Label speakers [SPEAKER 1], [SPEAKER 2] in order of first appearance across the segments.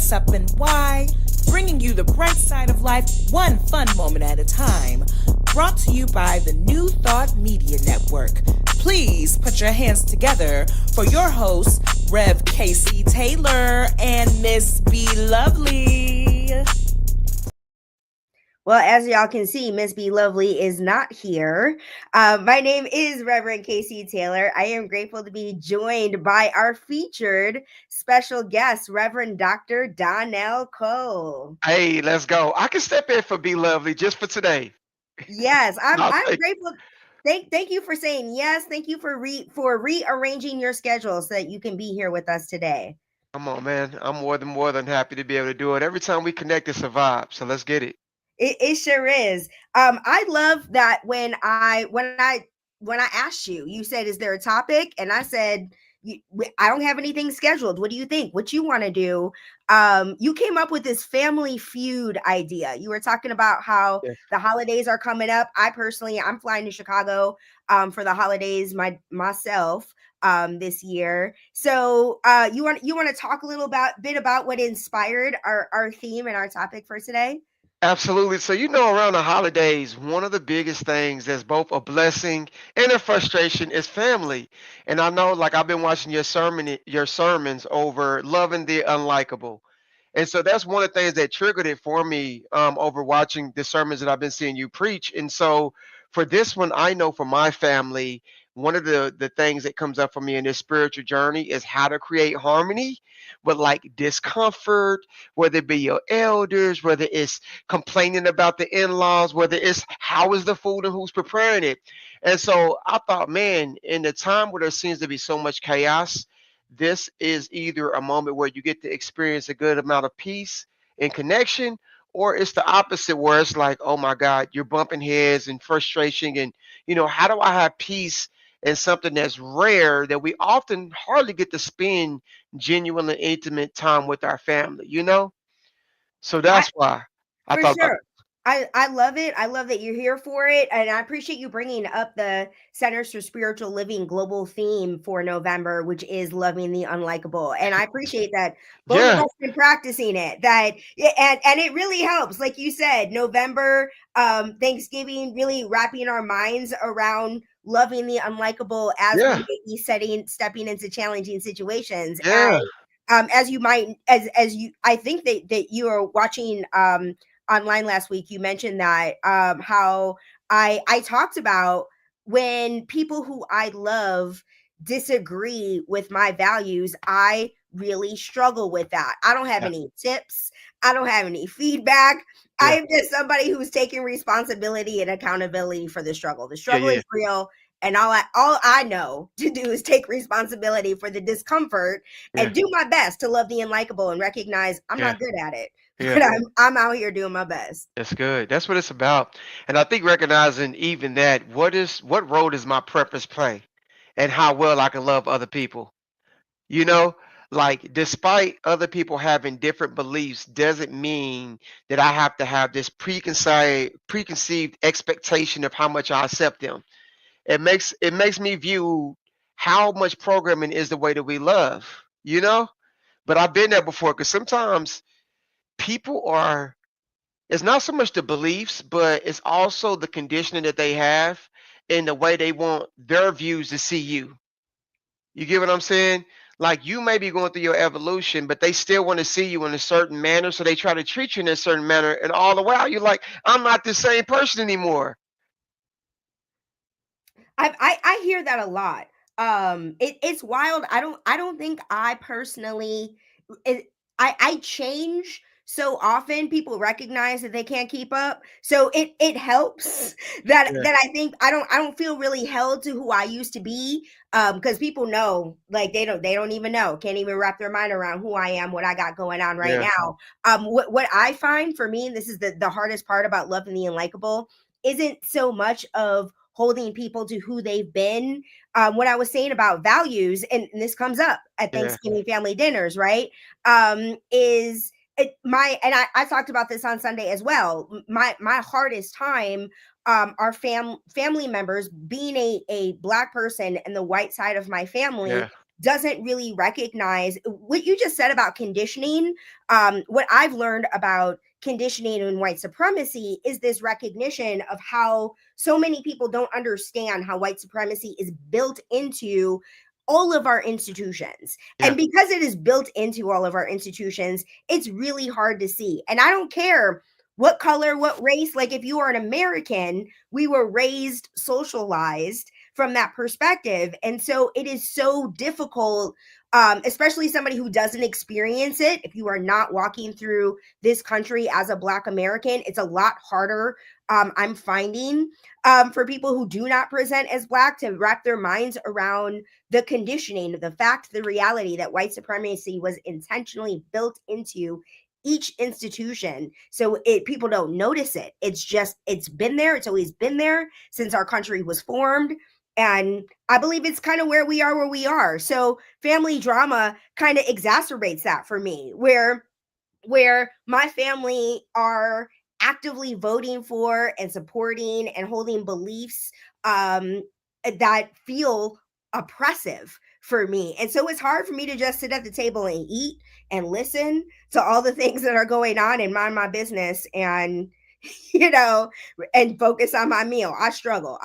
[SPEAKER 1] what's up and why, bringing you the bright side of life one fun moment at a time. Brought to you by the New Thought Media Network. Please put your hands together for your hosts, Rev Casey Taylor and Miss B Lovely.
[SPEAKER 2] Well, as y'all can see, Miss B Lovely is not here. My name is Reverend Casey Taylor. I am grateful to be joined by our featured special guest, Reverend Dr. Donelle Cole.
[SPEAKER 3] Hey, let's go. I can step in for Be Lovely just for today.
[SPEAKER 2] Yes, I'm
[SPEAKER 3] Take
[SPEAKER 2] grateful. Thank you for saying yes. Thank you for rearranging your schedule so that you can be here with us today.
[SPEAKER 3] Come on, man. I'm more than happy to be able to do it. Every time we connect, it's a vibe. So let's get it.
[SPEAKER 2] It sure is. I love that when I asked you, you said, "Is there a topic?" And I said, "I don't have anything scheduled. What do you think? What you want to do?" You came up with this family feud idea. You were talking about how the holidays are coming up. I'm flying to Chicago for the holidays myself this year. So you want to talk a little bit about what inspired our theme and our topic for today?
[SPEAKER 3] Absolutely. So, around the holidays, one of the biggest things that's both a blessing and a frustration is family. And I know, like, I've been watching your sermons over loving the unlikable. And so that's one of the things that triggered it for me over watching the sermons that I've been seeing you preach. And so for this one, I know for my family, one of the things that comes up for me in this spiritual journey is how to create harmony with like discomfort, whether it be your elders, whether it's complaining about the in-laws, whether it's how is the food and who's preparing it. And so I thought, man, in the time where there seems to be so much chaos, this is either a moment where you get to experience a good amount of peace and connection, or it's the opposite where it's like, oh my God, you're bumping heads and frustration. And, how do I have peace in something that's rare that we often hardly get to spend genuine and intimate time with our family? So that's why I
[SPEAKER 2] For
[SPEAKER 3] thought about
[SPEAKER 2] sure. I love it. I love that you're here for it. And I appreciate you bringing up the Centers for Spiritual Living global theme for November, which is loving the unlikable. And I appreciate that both of
[SPEAKER 3] Yeah,
[SPEAKER 2] us been practicing it. And it really helps. Like you said, November, Thanksgiving, really wrapping our minds around loving the unlikable as we
[SPEAKER 3] yeah,
[SPEAKER 2] may be stepping into challenging situations.
[SPEAKER 3] yeah,
[SPEAKER 2] As you might as you I think that you are watching online last week, you mentioned that how I talked about when people who I love disagree with my values, I really struggle with that. I don't have
[SPEAKER 3] yeah,
[SPEAKER 2] any tips. I don't have any feedback. I
[SPEAKER 3] yeah,
[SPEAKER 2] am just somebody who's taking responsibility and accountability for the struggle. The
[SPEAKER 3] yeah,
[SPEAKER 2] struggle
[SPEAKER 3] yeah,
[SPEAKER 2] is real, and all I know to do is take responsibility for the discomfort
[SPEAKER 3] yeah,
[SPEAKER 2] and do my best to love the unlikable and recognize I'm
[SPEAKER 3] yeah,
[SPEAKER 2] not good at it,
[SPEAKER 3] yeah.
[SPEAKER 2] but I'm out here doing my best.
[SPEAKER 3] That's good. That's what it's about. And I think recognizing even that, what role does my preference play and how well I can love other people? You know, like despite other people having different beliefs doesn't mean that I have to have this preconceived expectation of how much I accept them. It makes me view how much programming is the way that we love. But I've been there before because sometimes people are it's not so much the beliefs, but it's also the conditioning that they have and the way they want their views to see you. You get what I'm saying? Like you may be going through your evolution, but they still want to see you in a certain manner, so they try to treat you in a certain manner, and all the while you're like, I'm not the same person anymore.
[SPEAKER 2] I hear that a lot. It's wild. I don't think I personally it, I change so often people recognize that they can't keep up. So it helps that
[SPEAKER 3] Yeah,
[SPEAKER 2] I think I don't feel really held to who I used to be. Because people know, like they don't even know, can't even wrap their mind around who I am, what I got going on right
[SPEAKER 3] yeah,
[SPEAKER 2] now. What I find for me, and this is the hardest part about loving the unlikable, isn't so much of holding people to who they've been. What I was saying about values, and this comes up at
[SPEAKER 3] yeah,
[SPEAKER 2] Thanksgiving family dinners, right? Is it my and I talked about this on Sunday as well. My hardest time are family members being a black person and the white side of my family
[SPEAKER 3] yeah,
[SPEAKER 2] doesn't really recognize what you just said about conditioning. What I've learned about conditioning and white supremacy is this recognition of how so many people don't understand how white supremacy is built into all of our institutions.
[SPEAKER 3] Yeah.
[SPEAKER 2] And because it is built into all of our institutions, it's really hard to see. And I don't care what color, what race, like if you are an American, we were raised, socialized from that perspective. And so it is so difficult, especially somebody who doesn't experience it. If you are not walking through this country as a Black American, it's a lot harder, I'm finding, for people who do not present as Black to wrap their minds around the conditioning, the fact, the reality that white supremacy was intentionally built into each institution. So people don't notice it. It's been there. It's always been there since our country was formed. And I believe it's kind of where we are. So family drama kind of exacerbates that for me, where my family are actively voting for and supporting and holding beliefs that feel oppressive for me. And so it's hard for me to just sit at the table and eat and listen to all the things that are going on and mind my business and, you know, and focus on my meal. I struggle.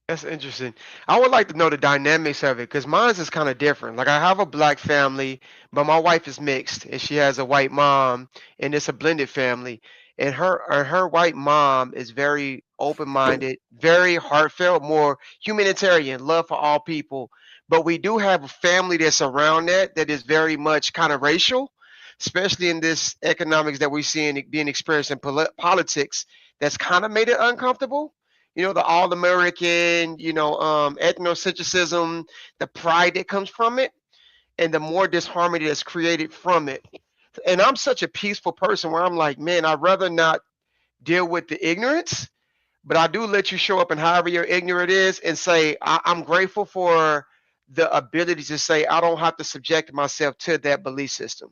[SPEAKER 3] That's interesting. I would like to know the dynamics of it because mine is kind of different. Like I have a Black family, but my wife is mixed and she has a white mom, and it's a blended family. And her white mom is very open-minded, very heartfelt, more humanitarian, love for all people. But we do have a family that's around that is very much kind of racial, especially in this economics that we're seeing being experienced in politics. That's kind of made it uncomfortable. The all American, ethnocentrism, the pride that comes from it, and the more disharmony that's created from it. And I'm such a peaceful person where I'm like, man, I'd rather not deal with the ignorance, but I do let you show up and however your ignorant is and say, I'm grateful for the ability to say, I don't have to subject myself to that belief system.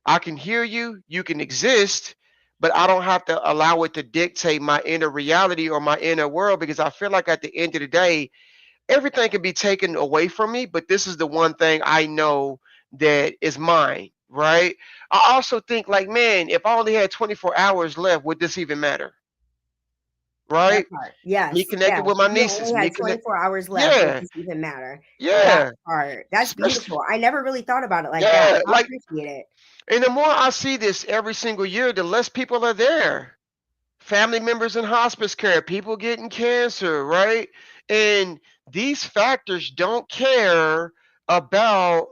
[SPEAKER 3] I can hear you, you can exist, but I don't have to allow it to dictate my inner reality or my inner world because I feel like at the end of the day, everything can be taken away from me, but this is the one thing I know that is mine, right? I also think like, man, if I only had 24 hours left, would this even matter?
[SPEAKER 2] That
[SPEAKER 3] Right?
[SPEAKER 2] part.
[SPEAKER 3] Me
[SPEAKER 2] Yes.
[SPEAKER 3] connected
[SPEAKER 2] Yes.
[SPEAKER 3] with my
[SPEAKER 2] You
[SPEAKER 3] nieces,
[SPEAKER 2] only
[SPEAKER 3] me
[SPEAKER 2] had
[SPEAKER 3] connect
[SPEAKER 2] 24 hours left. Would
[SPEAKER 3] yeah,
[SPEAKER 2] this even matter? That
[SPEAKER 3] yeah.
[SPEAKER 2] part. That's
[SPEAKER 3] Especially
[SPEAKER 2] beautiful. I never really thought about it like that.
[SPEAKER 3] yeah,
[SPEAKER 2] I
[SPEAKER 3] like
[SPEAKER 2] appreciate it.
[SPEAKER 3] and the more I see this every single year, the less people are there. Family members in hospice care, people getting cancer, right? And these factors don't care about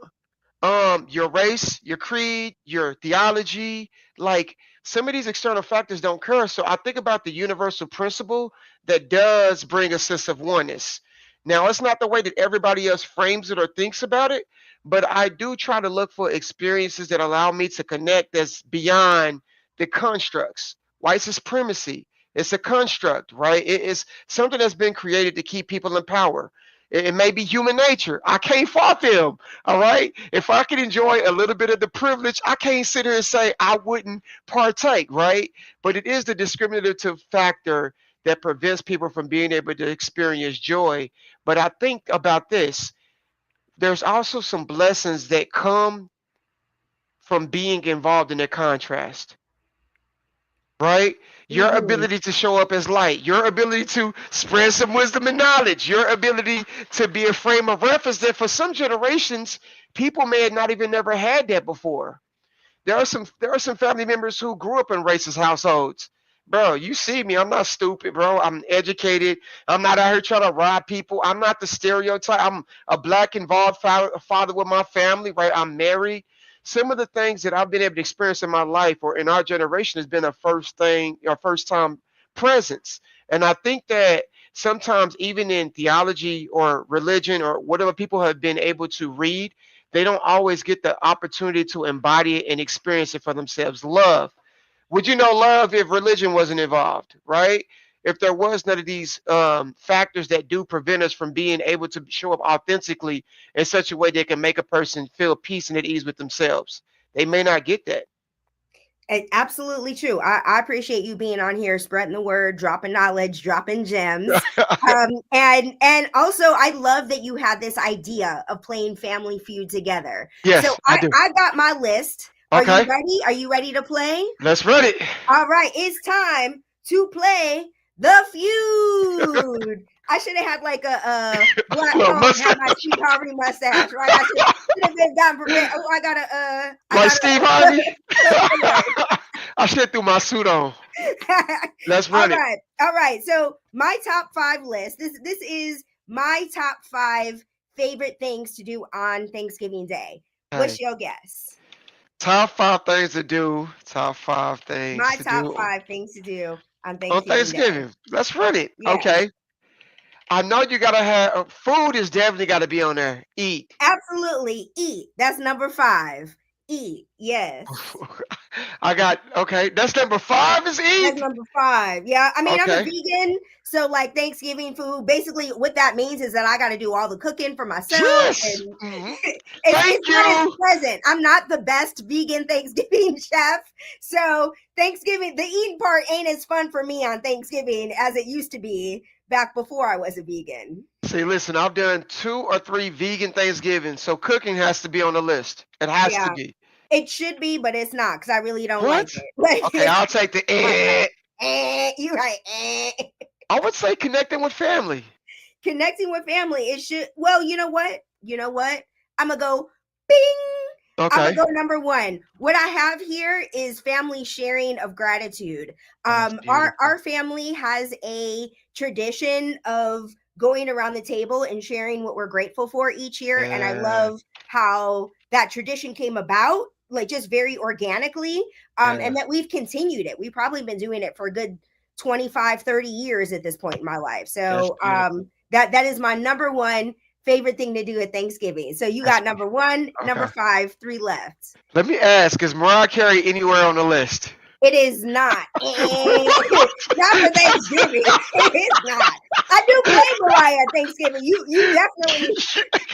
[SPEAKER 3] your race, your creed, your theology. Like some of these external factors don't care. So I think about the universal principle that does bring a sense of oneness. Now it's not the way that everybody else frames it or thinks about it, but I do try to look for experiences that allow me to connect that's beyond the constructs. White supremacy, it's a construct, right? It is something that's been created to keep people in power. It may be human nature. I can't fault them. All right. If I could enjoy a little bit of the privilege, I can't sit here and say I wouldn't partake, right? But it is the discriminative factor that prevents people from being able to experience joy. But I think about this, there's also some blessings that come from being involved in a contrast, right? Your
[SPEAKER 2] Hmm.
[SPEAKER 3] ability to show up as light, your ability to spread some wisdom and knowledge, your ability to be a frame of reference that for some generations, people may have not even never had that before. There are some family members who grew up in racist households. Bro, you see me. I'm not stupid, bro. I'm educated. I'm not out here trying to rob people. I'm not the stereotype. I'm a Black involved father with my family, right? I'm married. Some of the things that I've been able to experience in my life or in our generation has been a first thing, a first time presence. And I think that sometimes, even in theology or religion or whatever people have been able to read, they don't always get the opportunity to embody it and experience it for themselves. Love. Would you know love if religion wasn't involved, right? If there was none of these factors that do prevent us from being able to show up authentically in such a way that can make a person feel peace and at ease with themselves, they may not get that.
[SPEAKER 2] Absolutely true. I appreciate you being on here, spreading the word, dropping knowledge, dropping gems. And also I love that you had this idea of playing Family Feud together. So
[SPEAKER 3] Yes, I do.
[SPEAKER 2] I got my list. Are you
[SPEAKER 3] Okay,
[SPEAKER 2] ready? Are you ready to play?
[SPEAKER 3] let's run it.
[SPEAKER 2] All right, it's time to play the feud. I should have had like a black
[SPEAKER 3] Little
[SPEAKER 2] comb, had
[SPEAKER 3] mustache,
[SPEAKER 2] my Steve Harvey mustache, right? I should have been gotten prepared. Oh, I
[SPEAKER 3] like
[SPEAKER 2] got
[SPEAKER 3] Steve
[SPEAKER 2] a
[SPEAKER 3] Harvey. I should threw my suit on. Let's
[SPEAKER 2] All
[SPEAKER 3] run it.
[SPEAKER 2] right. All right. So my top 5 list. This is my top 5 favorite things to do on Thanksgiving Day.
[SPEAKER 3] Hey,
[SPEAKER 2] What's your guess?
[SPEAKER 3] top 5 things to do. Top 5 things
[SPEAKER 2] My
[SPEAKER 3] to
[SPEAKER 2] top
[SPEAKER 3] do
[SPEAKER 2] 5 things to do on
[SPEAKER 3] on
[SPEAKER 2] Thanksgiving Day.
[SPEAKER 3] Thanksgiving. Let's run it.
[SPEAKER 2] Yes.
[SPEAKER 3] Okay. I know you gotta have food is definitely gotta be on there. Eat.
[SPEAKER 2] Absolutely. Eat. That's number 5. Eat. Yes.
[SPEAKER 3] I got okay. That's number 5 is
[SPEAKER 2] That's
[SPEAKER 3] eat.
[SPEAKER 2] number 5. Yeah. I mean, I'm a
[SPEAKER 3] Okay.
[SPEAKER 2] vegan. So, like, Thanksgiving food, basically, what that means is that I got to do all the cooking for myself.
[SPEAKER 3] Yes.
[SPEAKER 2] And
[SPEAKER 3] Mhm. Thank
[SPEAKER 2] it's not as
[SPEAKER 3] you.
[SPEAKER 2] pleasant. I'm not the best vegan Thanksgiving chef. So, Thanksgiving, the eating part ain't as fun for me on Thanksgiving as it used to be back before I was a vegan.
[SPEAKER 3] See, listen, I've done 2 or 3 vegan Thanksgivings, so cooking has to be on the list. It has to
[SPEAKER 2] Yeah.
[SPEAKER 3] be.
[SPEAKER 2] It should be, but it's not because I really don't like
[SPEAKER 3] What?
[SPEAKER 2] it. Like,
[SPEAKER 3] Okay, I'll take the
[SPEAKER 2] you right.
[SPEAKER 3] I would say connecting with family.
[SPEAKER 2] Connecting with family, it should. Well, you know what? You know what? I'm gonna go bing. I'm gonna
[SPEAKER 3] Okay.
[SPEAKER 2] go number 1. What I have here is family sharing of gratitude.
[SPEAKER 3] Oh, that's
[SPEAKER 2] Our
[SPEAKER 3] beautiful.
[SPEAKER 2] family has a tradition of going around the table and sharing what we're grateful for each year, and I
[SPEAKER 3] Yeah,
[SPEAKER 2] love how that tradition came about, like just very organically,
[SPEAKER 3] yeah,
[SPEAKER 2] and that we've continued it. We've probably been doing it for a good 25, 30 years at this point in my life.
[SPEAKER 3] that's
[SPEAKER 2] So
[SPEAKER 3] beautiful.
[SPEAKER 2] that is my number 1 favorite thing to do at Thanksgiving. So you
[SPEAKER 3] That's
[SPEAKER 2] got number 1, number
[SPEAKER 3] okay.
[SPEAKER 2] 5, 3 left.
[SPEAKER 3] Let me ask, is Mariah Carey anywhere on the list?
[SPEAKER 2] It is not. Not for Thanksgiving. It is not. I do play Mariah at Thanksgiving. You definitely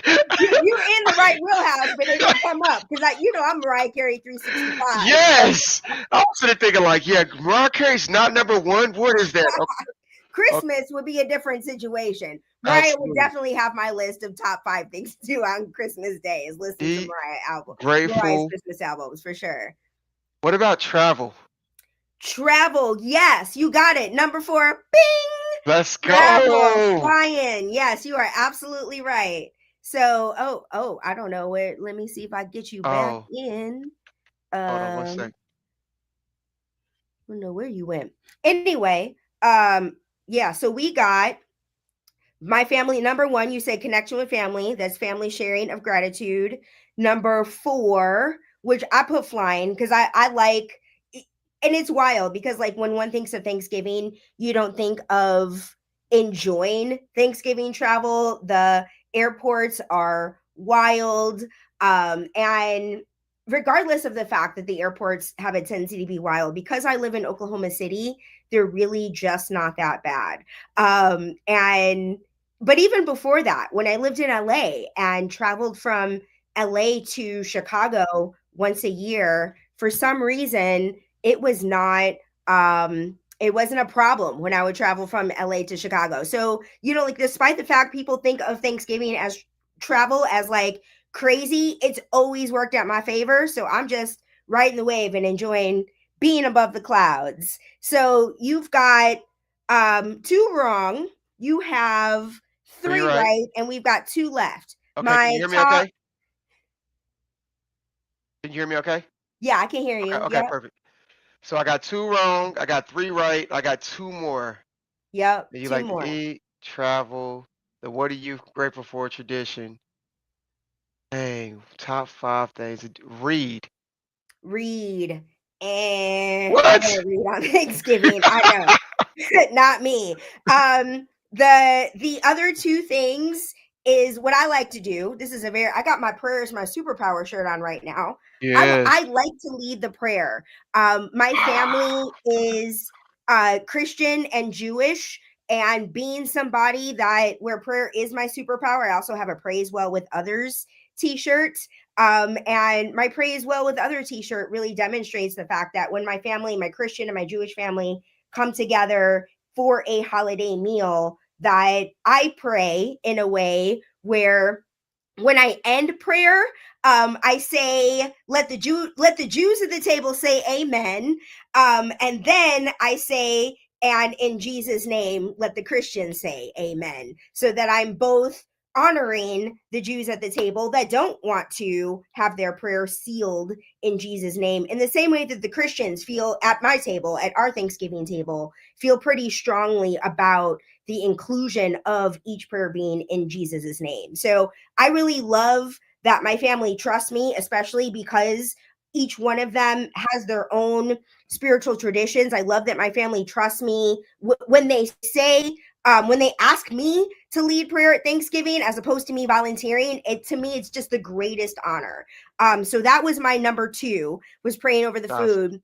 [SPEAKER 2] you're in the right wheelhouse, but it didn't come up because I'm Mariah Carey 365.
[SPEAKER 3] Yes. I was sitting thinking like, yeah, Mariah Carey's not number 1. What is that? Okay, okay,
[SPEAKER 2] Christmas would be a different situation. Mariah would
[SPEAKER 3] absolutely.
[SPEAKER 2] definitely have my list of top 5 things to do on Christmas Day is listen to
[SPEAKER 3] Eat,
[SPEAKER 2] Mariah's
[SPEAKER 3] grateful.
[SPEAKER 2] Christmas albums for sure.
[SPEAKER 3] What about travel?
[SPEAKER 2] Travel, yes, you got it. Number 4, bing,
[SPEAKER 3] Let's
[SPEAKER 2] travel,
[SPEAKER 3] go.
[SPEAKER 2] flying. Yes, you are absolutely right. So, I don't know where. Let me see if I get you back
[SPEAKER 3] Oh,
[SPEAKER 2] in.
[SPEAKER 3] hold on one
[SPEAKER 2] Um,
[SPEAKER 3] second.
[SPEAKER 2] I don't know where you went. Anyway, yeah. So we got my family. Number 1, you said connection with family. That's family sharing of gratitude. Number 4, which I put flying because I like, and it's wild because like when one thinks of Thanksgiving, you don't think of enjoying Thanksgiving travel. The airports are wild, and regardless of the fact that the airports have a tendency to be wild, because I live in Oklahoma City, they're really just not that bad. And but even before that, when I lived in LA and traveled from LA to Chicago once a year, for some reason, it wasn't a problem when I would travel from LA to Chicago. So, like despite the fact people think of Thanksgiving as travel as like crazy, it's always worked out my favor. So I'm just riding the wave and enjoying being above the clouds. So you've got 2 wrong. You have
[SPEAKER 3] 3
[SPEAKER 2] 3
[SPEAKER 3] right.
[SPEAKER 2] right, and we've got 2 left.
[SPEAKER 3] Okay, can you
[SPEAKER 2] My
[SPEAKER 3] hear me
[SPEAKER 2] top,
[SPEAKER 3] okay? Can you hear me okay?
[SPEAKER 2] yeah, I can hear
[SPEAKER 3] Okay,
[SPEAKER 2] you.
[SPEAKER 3] okay,
[SPEAKER 2] Yep,
[SPEAKER 3] perfect. So I got 2 wrong, I got 3 right, I got 2 more.
[SPEAKER 2] yep,
[SPEAKER 3] You
[SPEAKER 2] 2
[SPEAKER 3] like to
[SPEAKER 2] more.
[SPEAKER 3] eat, travel, the what are you grateful for tradition. Dang, top 5 things to do. Read.
[SPEAKER 2] Read. And I
[SPEAKER 3] What?
[SPEAKER 2] don't read on Thanksgiving. I know. Not me. The other 2 things is what I like to do. This is I got my prayers, my superpower shirt on right now.
[SPEAKER 3] Yes.
[SPEAKER 2] I like to lead the prayer. My family is Christian and Jewish, and being somebody that where prayer is my superpower, I also have a praise well with others t-shirt. And my Pray as Well with Other t-shirt really demonstrates the fact that when my family, my Christian and my Jewish family, come together for a holiday meal, that I pray in a way where when I end prayer, I say, let the Jews at the table say amen. And then I say, and in Jesus' name, let the Christians say amen. So that I'm both honoring the Jews at the table that don't want to have their prayer sealed in Jesus' name, in the same way that the Christians feel at my table, at our Thanksgiving table, feel pretty strongly about the inclusion of each prayer being in Jesus' name. So I really love that my family trusts me, especially because each one of them has their own spiritual traditions. I love that my family trusts me when they say, when they ask me to lead prayer at Thanksgiving, as opposed to me volunteering. It, to me, it's just the greatest honor. So that was my number 2, was praying over the
[SPEAKER 3] Gotcha.
[SPEAKER 2] food.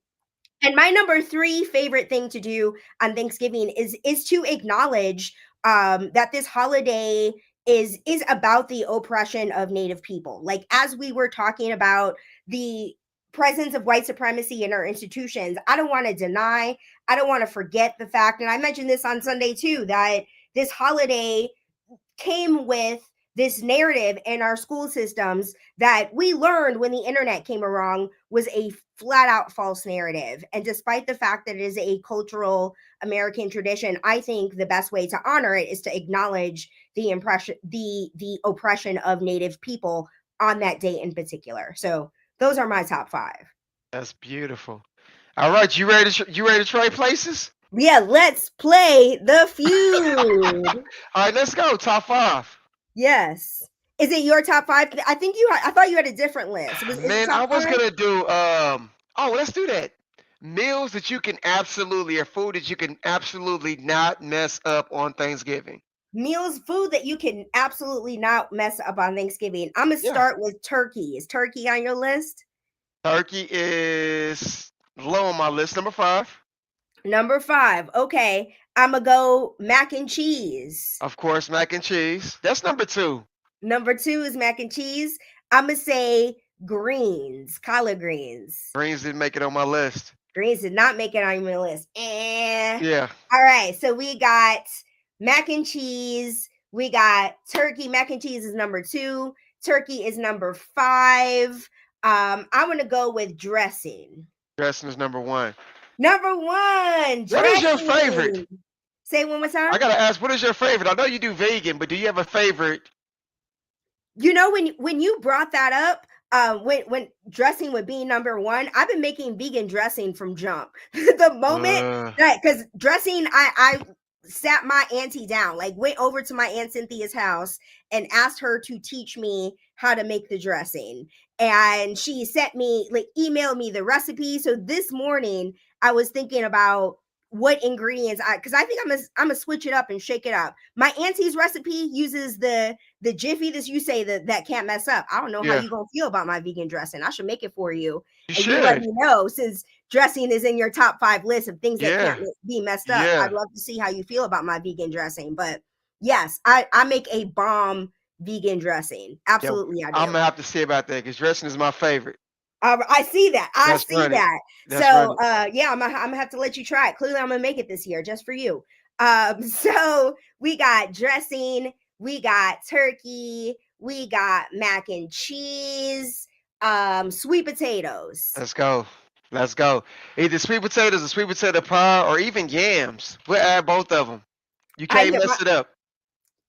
[SPEAKER 2] And my number 3 favorite thing to do on Thanksgiving is to acknowledge that this holiday is about the oppression of Native people. Like, as we were talking about the presence of white supremacy in our institutions, I don't want to deny, I don't want to forget the fact, and I mentioned this on Sunday too, that this holiday came with this narrative in our school systems that we learned when the internet came along was a flat out false narrative. And despite the fact that it is a cultural American tradition, I think the best way to honor it is to acknowledge the oppression of Native people on that day in particular. So those are my top 5.
[SPEAKER 3] That's beautiful. All right, you ready to trade places?
[SPEAKER 2] Yeah, let's play the feud.
[SPEAKER 3] All right, let's go. Top 5.
[SPEAKER 2] Yes. Is it your top 5? I think I thought you had a different list. Is it
[SPEAKER 3] Man,
[SPEAKER 2] top
[SPEAKER 3] I was
[SPEAKER 2] 5?
[SPEAKER 3] gonna do oh, let's do that. Meals that you can absolutely, or food that you can absolutely not mess up on Thanksgiving.
[SPEAKER 2] Meals, food that you can absolutely not mess up on Thanksgiving. I'm gonna
[SPEAKER 3] Yeah.
[SPEAKER 2] start with turkey. Is turkey on your list?
[SPEAKER 3] Turkey is low on my list. Number 5.
[SPEAKER 2] Number 5. Okay. I'm gonna go mac and cheese.
[SPEAKER 3] Of course, mac and cheese. That's number 2.
[SPEAKER 2] Number 2 is mac and cheese. I'm gonna say greens, collard greens.
[SPEAKER 3] Greens didn't make it on my list.
[SPEAKER 2] Greens did not make it on your list.
[SPEAKER 3] Yeah.
[SPEAKER 2] All right. So we got mac and cheese. We got turkey. Mac and cheese is number 2. Turkey is number 5. I'm gonna go with dressing.
[SPEAKER 3] Dressing is number 1.
[SPEAKER 2] Number 1,
[SPEAKER 3] What is your favorite?
[SPEAKER 2] dressing. Say it one more time.
[SPEAKER 3] I gotta ask, what is your favorite? I know you do vegan, but do you have a favorite?
[SPEAKER 2] You know, when you brought that up, when dressing with being number 1, I've been making vegan dressing from jump. The moment that, because dressing, I sat my auntie down, like went over to my Aunt Cynthia's house and asked her to teach me how to make the dressing. And she sent me, like, emailed me the recipe. So this morning I was thinking about what ingredients because I think I'm gonna switch it up and shake it up. My auntie's recipe uses the jiffy that you say that can't mess up. I don't know how
[SPEAKER 3] Yeah.
[SPEAKER 2] you gonna feel about my vegan dressing. I should make it for you.
[SPEAKER 3] You
[SPEAKER 2] And you let
[SPEAKER 3] should.
[SPEAKER 2] me know, since dressing is in your top 5 list of things that
[SPEAKER 3] Yeah.
[SPEAKER 2] can't be messed up.
[SPEAKER 3] Yeah.
[SPEAKER 2] I'd love to see how you feel about my vegan dressing. But yes, I make a bomb vegan dressing.
[SPEAKER 3] Yeah.
[SPEAKER 2] Absolutely, I
[SPEAKER 3] I'm
[SPEAKER 2] do.
[SPEAKER 3] gonna have to see about that because dressing is my favorite.
[SPEAKER 2] I see that. I
[SPEAKER 3] That's
[SPEAKER 2] see
[SPEAKER 3] funny.
[SPEAKER 2] that.
[SPEAKER 3] That's
[SPEAKER 2] So,
[SPEAKER 3] funny.
[SPEAKER 2] yeah, I'm gonna have to let you try it. Clearly, I'm gonna make it this year just for you. So we got dressing, we got turkey, we got mac and cheese, sweet potatoes.
[SPEAKER 3] Let's go. Let's go. Either sweet potatoes or sweet potato pie or even yams. We'll add both of them. You
[SPEAKER 2] I
[SPEAKER 3] can't
[SPEAKER 2] yeah,
[SPEAKER 3] mess it up.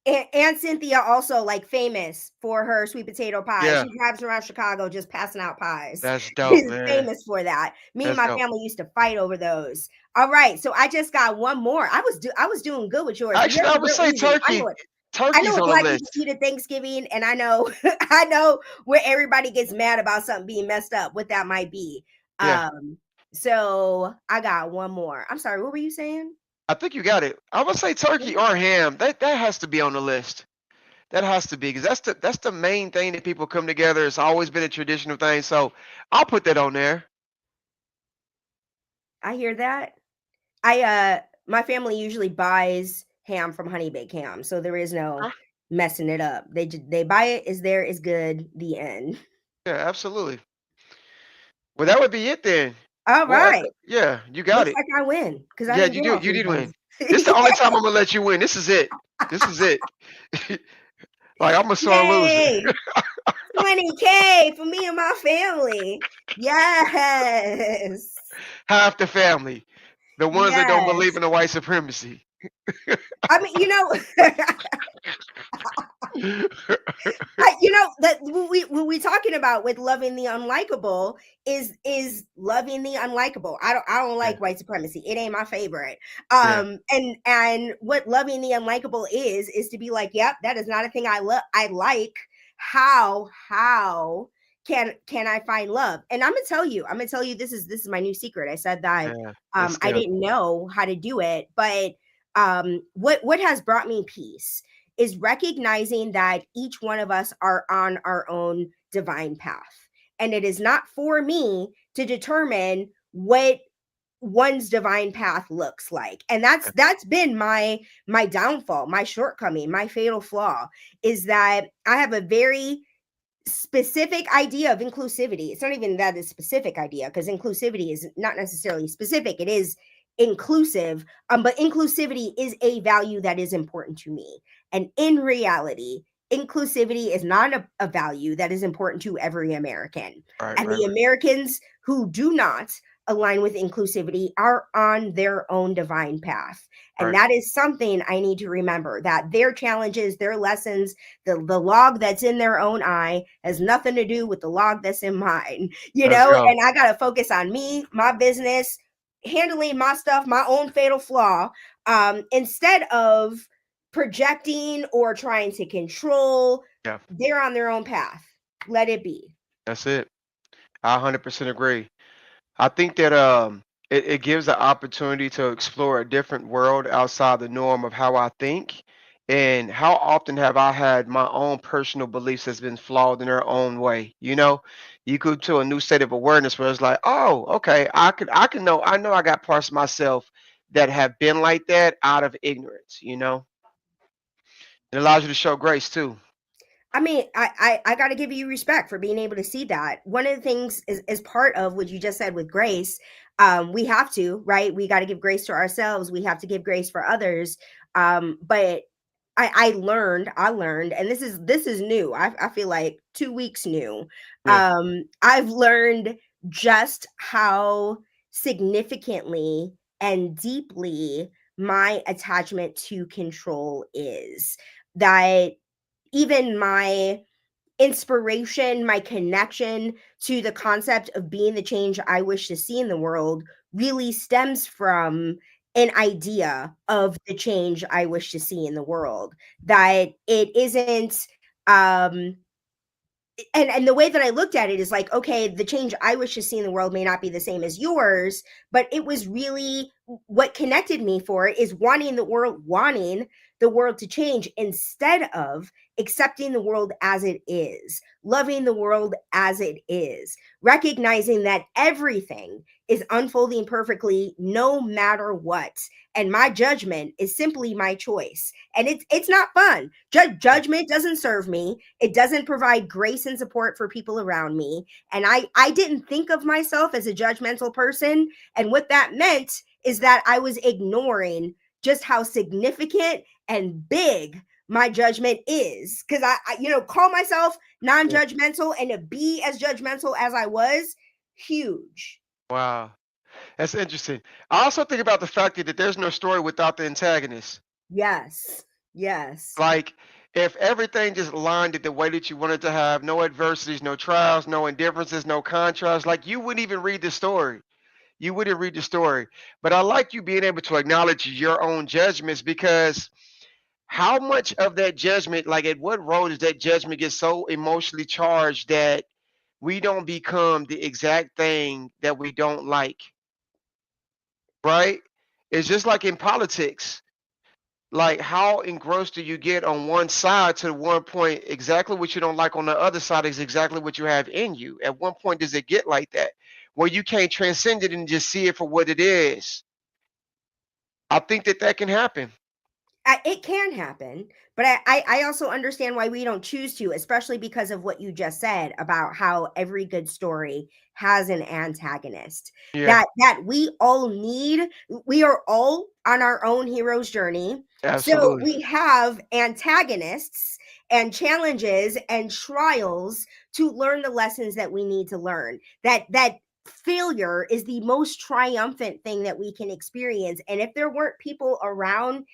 [SPEAKER 2] Aunt Cynthia also, like, famous for her sweet potato pie.
[SPEAKER 3] Yeah.
[SPEAKER 2] She drives around Chicago just passing out pies.
[SPEAKER 3] That's dope,
[SPEAKER 2] She's
[SPEAKER 3] man.
[SPEAKER 2] famous for that. Me and
[SPEAKER 3] That's
[SPEAKER 2] my
[SPEAKER 3] dope.
[SPEAKER 2] family used to fight over those. All right, so I just got one more. I was doing good with yours.
[SPEAKER 3] Actually,
[SPEAKER 2] Yours
[SPEAKER 3] I
[SPEAKER 2] is
[SPEAKER 3] would
[SPEAKER 2] real
[SPEAKER 3] say
[SPEAKER 2] easy.
[SPEAKER 3] turkey.
[SPEAKER 2] I know
[SPEAKER 3] Turkey's
[SPEAKER 2] what
[SPEAKER 3] on the
[SPEAKER 2] Black people
[SPEAKER 3] list.
[SPEAKER 2] eat at Thanksgiving, and I know I know where everybody gets mad about something being messed up, what that might be.
[SPEAKER 3] Yeah.
[SPEAKER 2] So I got one more. I'm sorry, what were you saying?
[SPEAKER 3] I think you got it. I would say turkey or ham. That has to be on the list. That has to be because that's the main thing that people come together. It's always been a traditional thing. So I'll put that on there.
[SPEAKER 2] I hear that. My family usually buys ham from Honey Baked Ham, so there is no
[SPEAKER 3] Okay.
[SPEAKER 2] messing it up. They buy it, is there, is good, the end.
[SPEAKER 3] Yeah, absolutely. Well, that would be it then.
[SPEAKER 2] All
[SPEAKER 3] Well,
[SPEAKER 2] right.
[SPEAKER 3] yeah, you got
[SPEAKER 2] Looks
[SPEAKER 3] it.
[SPEAKER 2] like I win because I
[SPEAKER 3] Yeah,
[SPEAKER 2] didn't
[SPEAKER 3] you
[SPEAKER 2] get
[SPEAKER 3] do.
[SPEAKER 2] all
[SPEAKER 3] You
[SPEAKER 2] three
[SPEAKER 3] did win.
[SPEAKER 2] points.
[SPEAKER 3] This is the only time I'm gonna let you win. This is it. This is it. Like I'm a sore loser.
[SPEAKER 2] Yay! 20K for me and my family. Yes.
[SPEAKER 3] Half the family, the ones that don't believe
[SPEAKER 2] Yes.
[SPEAKER 3] in the white supremacy.
[SPEAKER 2] I mean, that what we talking about with loving the unlikable is loving the unlikable. I don't
[SPEAKER 3] Yeah,
[SPEAKER 2] like white supremacy. It ain't my favorite.
[SPEAKER 3] yeah,
[SPEAKER 2] And what loving the unlikable is to be like, yep, that is not a thing I love. I like. How can I find love? And I'm gonna tell you this is my new secret. I said that
[SPEAKER 3] yeah. Let's
[SPEAKER 2] I
[SPEAKER 3] go.
[SPEAKER 2] didn't know how to do it, but what has brought me peace is recognizing that each one of us are on our own divine path. And it is not for me to determine what one's divine path looks like. And that's been my downfall, my shortcoming, my fatal flaw is that I have a very specific idea of inclusivity. It's not even that a specific idea because inclusivity is not necessarily specific. It is inclusive, but inclusivity is a value that is important to me. And in reality, inclusivity is not a value that is important to every American.
[SPEAKER 3] Right,
[SPEAKER 2] And
[SPEAKER 3] right,
[SPEAKER 2] the
[SPEAKER 3] right,
[SPEAKER 2] Americans who do not align with inclusivity are on their own divine path. And
[SPEAKER 3] right.
[SPEAKER 2] that is something I need to remember that their challenges, their lessons, the log that's in their own eye has nothing to do with the log that's in mine,
[SPEAKER 3] Let's go.
[SPEAKER 2] and I got to focus on me, my business, handling my stuff, my own fatal flaw, instead of projecting or trying to control.
[SPEAKER 3] Yeah,
[SPEAKER 2] They're on their own path. Let it be.
[SPEAKER 3] that's it. I 100% agree. I think that it gives the opportunity to explore a different world outside the norm of how I think. And how often have I had my own personal beliefs that's been flawed in their own way? You go to a new state of awareness where it's like, oh, okay, I know I got parts of myself that have been like that out of ignorance. It allows you to show grace too.
[SPEAKER 2] I mean, I got to give you respect for being able to see that. One of the things is part of what you just said with grace. We have to, right? We got to give grace to ourselves. We have to give grace for others. But I learned, and this is new. I feel like 2 weeks new.
[SPEAKER 3] Yeah.
[SPEAKER 2] I've learned just how significantly and deeply my attachment to control is. That even my inspiration, my connection to the concept of being the change I wish to see in the world really stems from an idea of the change I wish to see in the world. That it isn't um and the way that I looked at it is like, okay, the change I wish to see in the world may not be the same as yours, but it was really what connected me for it is wanting the world to change instead of accepting the world as it is, loving the world as it is, recognizing that everything is unfolding perfectly no matter what. And my judgment is simply my choice. And it's not fun. Judgment doesn't serve me. It doesn't provide grace and support for people around me. And I didn't think of myself as a judgmental person. And what that meant is that I was ignoring just how significant and big my judgment is. Because call myself
[SPEAKER 3] Yeah.
[SPEAKER 2] non-judgmental and to be as judgmental as I was, huge.
[SPEAKER 3] Wow. That's interesting. I also think about the fact that there's no story without the antagonist.
[SPEAKER 2] Yes. Yes.
[SPEAKER 3] Like, if everything just lined it the way that you wanted to have, no adversities, no trials, no indifferences, no contrast, like you wouldn't even read the story. You wouldn't read the story. But I like you being able to acknowledge your own judgments because how much of that judgment, like at what role does that judgment get so emotionally charged that we don't become the exact thing that we don't like, right? It's just like in politics. Like, how engrossed do you get on one side to one point? Exactly what you don't like on the other side is exactly what you have in you. At one point, does it get like that where you can't transcend it and just see it for what it is? I think that can happen.
[SPEAKER 2] It can happen, but I also understand why we don't choose to, especially because of what you just said about how every good story has an antagonist
[SPEAKER 3] Yeah,
[SPEAKER 2] that we all need. We are all on our own hero's journey. So
[SPEAKER 3] absolutely.
[SPEAKER 2] we have antagonists and challenges and trials to learn the lessons that we need to learn. That failure is the most triumphant thing that we can experience. And if there weren't people around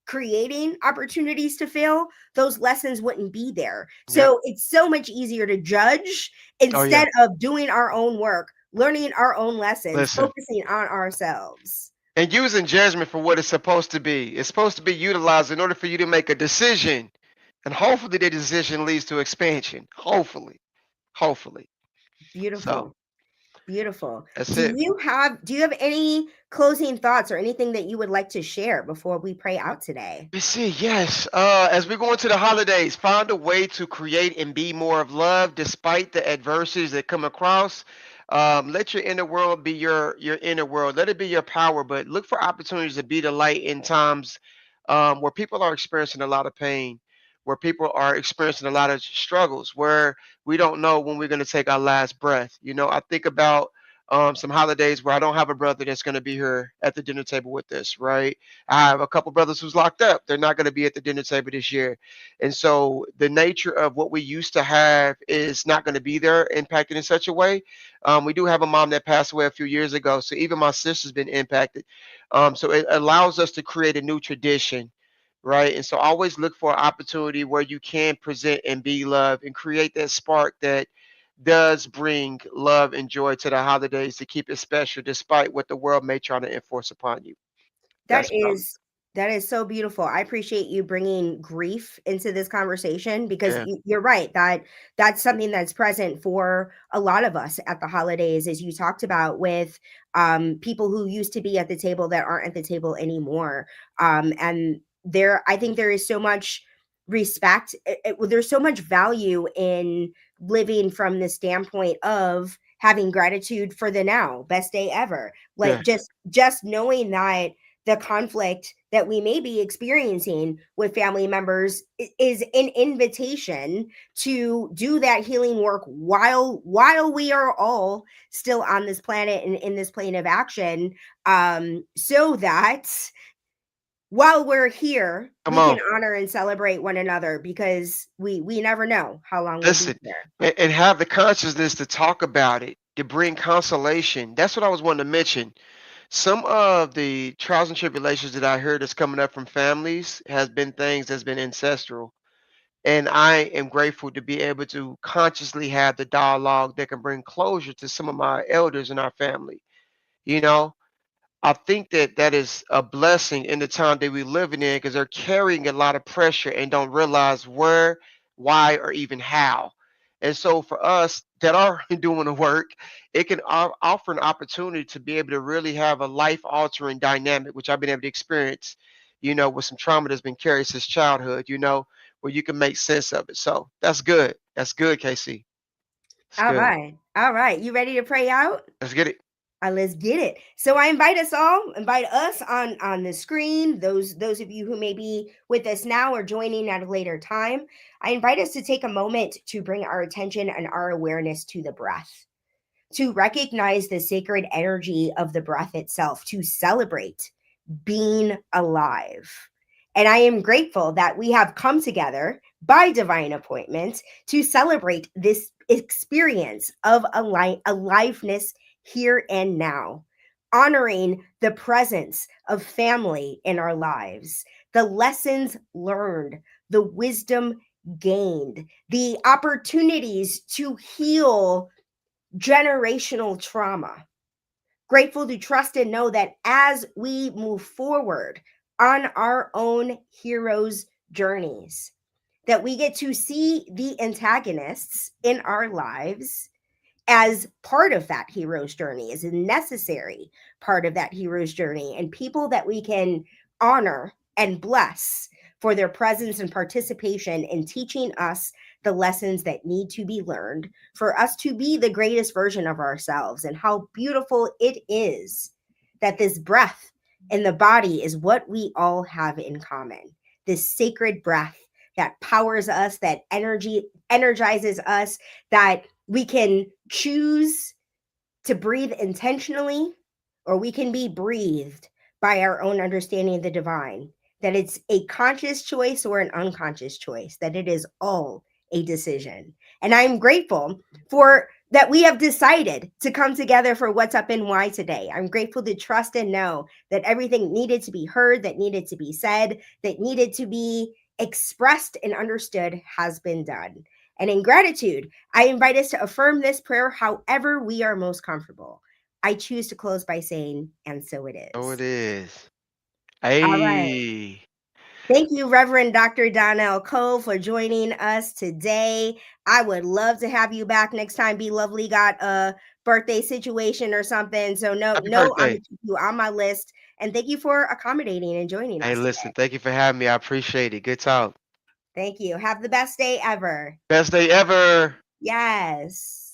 [SPEAKER 2] creating opportunities to fail, those lessons wouldn't be there.
[SPEAKER 3] Yep.
[SPEAKER 2] So it's so much easier to judge
[SPEAKER 3] Oh yeah.
[SPEAKER 2] instead of doing our own work, learning our own lessons,
[SPEAKER 3] Listen.
[SPEAKER 2] focusing on ourselves.
[SPEAKER 3] And using judgment for what it's supposed to be. It's supposed to be utilized in order for you to make a decision. And hopefully the decision leads to expansion. Hopefully. Hopefully. So
[SPEAKER 2] Beautiful. Beautiful.
[SPEAKER 3] that's it.
[SPEAKER 2] Do you have any closing thoughts or anything that you would like to share before we pray out today?
[SPEAKER 3] Let's see, yes. As we go into the holidays, find a way to create and be more of love despite the adversities that come across. Let your inner world be your inner world. Let it be your power, but look for opportunities to be the light in times where people are experiencing a lot of pain, where people are experiencing a lot of struggles, where we don't know when we're going to take our last breath. I think about some holidays where I don't have a brother that's going to be here at the dinner table with us, right? I have a couple brothers who's locked up. They're not going to be at the dinner table this year. And so the nature of what we used to have is not going to be there impacted in such a way. We do have a mom that passed away a few years ago. So even my sister's been impacted. So it allows us to create a new tradition. Right. And so always look for an opportunity where you can present and be loved and create that spark that does bring love and joy to the holidays to keep it special despite what the world may try to enforce upon you.
[SPEAKER 2] That
[SPEAKER 3] That's what I would.
[SPEAKER 2] is that is so beautiful. I appreciate you bringing grief into this conversation because
[SPEAKER 3] Yeah.
[SPEAKER 2] you're right that that's something that's present for a lot of us at the holidays, as you talked about with people who used to be at the table that aren't at the table anymore. And I think there is so much respect. There's so much value in living from the standpoint of having gratitude for the now, best day ever. Like
[SPEAKER 3] Yes.
[SPEAKER 2] just knowing that the conflict that we may be experiencing with family members is an invitation to do that healing work while we are all still on this planet and in this plane of action, so that while we're here
[SPEAKER 3] Come
[SPEAKER 2] we can
[SPEAKER 3] on.
[SPEAKER 2] honor and celebrate one another because we never know how long we'll be
[SPEAKER 3] Listen,
[SPEAKER 2] here.
[SPEAKER 3] and have the consciousness to talk about it, to bring consolation. That's what I was wanting to mention. Some of the trials and tribulations that I heard that's coming up from families has been things that's been ancestral. And I am grateful to be able to consciously have the dialogue that can bring closure to some of my elders in our family. You know, I think that that is a blessing in the time that we're living in because they're carrying a lot of pressure and don't realize where, why, or even how. And so for us that are doing the work, it can offer an opportunity to be able to really have a life altering dynamic, which I've been able to experience, with some trauma that's been carried since childhood, where you can make sense of it. So that's good. That's good, Casey. It's
[SPEAKER 2] All
[SPEAKER 3] good.
[SPEAKER 2] right, all right, you ready to pray out?
[SPEAKER 3] Let's get it.
[SPEAKER 2] Let's get it. So I invite us on the screen. Those of you who may be with us now or joining at a later time, I invite us to take a moment to bring our attention and our awareness to the breath, to recognize the sacred energy of the breath itself, to celebrate being alive. And I am grateful that we have come together by divine appointment to celebrate this experience of aliveness here and now, honoring the presence of family in our lives, the lessons learned, the wisdom gained, the opportunities to heal generational trauma. Grateful to trust and know that as we move forward on our own heroes' journeys, that we get to see the antagonists in our lives as part of that hero's journey, as a necessary part of that hero's journey, and people that we can honor and bless for their presence and participation in teaching us the lessons that need to be learned for us to be the greatest version of ourselves. And how beautiful it is that this breath and the body is what we all have in common. This sacred breath that powers us, that energizes us, that we can choose to breathe intentionally, or we can be breathed by our own understanding of the divine. That it's a conscious choice or an unconscious choice, that it is all a decision. And I'm grateful for that we have decided to come together for What's Up and Why today. I'm grateful to trust and know that everything needed to be heard, that needed to be said, that needed to be expressed and understood has been done. And in gratitude, I invite us to affirm this prayer however we are most comfortable. I choose to close by saying, and so it
[SPEAKER 3] So it
[SPEAKER 2] is.
[SPEAKER 3] is.
[SPEAKER 2] All right.
[SPEAKER 3] Hey,
[SPEAKER 2] Thank you, Reverend Dr. Donelle Cole, for joining us today. I would love to have you back next time. Be Lovely got a birthday situation or something. So no,
[SPEAKER 3] happy
[SPEAKER 2] I'm gonna
[SPEAKER 3] birthday.
[SPEAKER 2] keep you on my list. And thank you for accommodating and joining
[SPEAKER 3] Hey,
[SPEAKER 2] us
[SPEAKER 3] listen,
[SPEAKER 2] today.
[SPEAKER 3] thank you for having me. I appreciate it. Good talk.
[SPEAKER 2] Thank you. Have the best day ever.
[SPEAKER 3] Best day ever.
[SPEAKER 2] Yes.